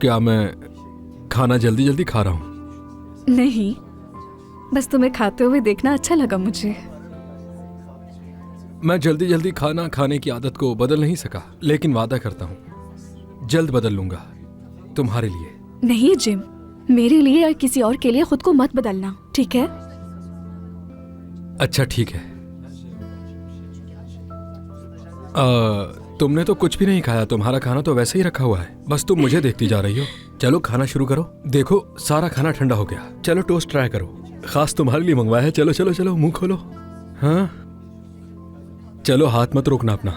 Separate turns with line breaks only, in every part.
क्या मैं खाना जल्दी जल्दी खा रहा हूँ?
नहीं, बस तुम्हें खाते हुए देखना अच्छा लगा मुझे।
मैं जल्दी जल्दी खाना खाने की आदत को बदल नहीं सका, लेकिन वादा करता हूँ जल्द बदल लूंगा तुम्हारे लिए।
नहीं जिम, मेरे लिए या किसी और के लिए खुद को मत बदलना, ठीक है?
अच्छा ठीक है। तुमने तो कुछ भी नहीं खाया, तुम्हारा खाना तो वैसे ही रखा हुआ है, बस तुम मुझे देखती जा रही हो। चलो खाना शुरू करो। देखो सारा खाना ठंडा हो गया। चलो टोस्ट ट्राई करो, खास तुम्हारे लिए मंगवाया है। चलो चलो चलो मुंह खोलो। हाँ चलो, हाथ मत रोकना अपना।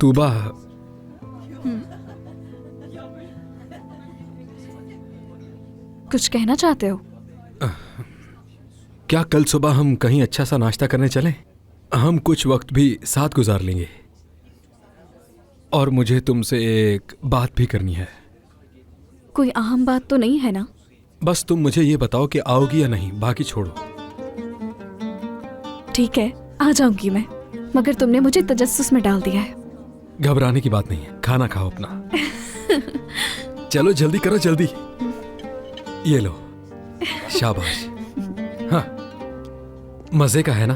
तूबा,
कुछ कहना चाहते हो?
क्या कल सुबह हम कहीं अच्छा सा नाश्ता करने चलें? हम कुछ वक्त भी साथ गुजार लेंगे और मुझे तुमसे एक बात भी करनी है।
कोई अहम बात तो नहीं है ना?
बस तुम मुझे ये बताओ कि आओगी या नहीं, बाकी छोड़ो।
ठीक है, आ जाऊंगी मैं, मगर तुमने मुझे तजस्सुस में डाल दिया है।
घबराने की बात नहीं है, खाना खाओ अपना। चलो जल्दी करो, जल्दी। ये लो, शाबाश। हाँ, मजे का है ना?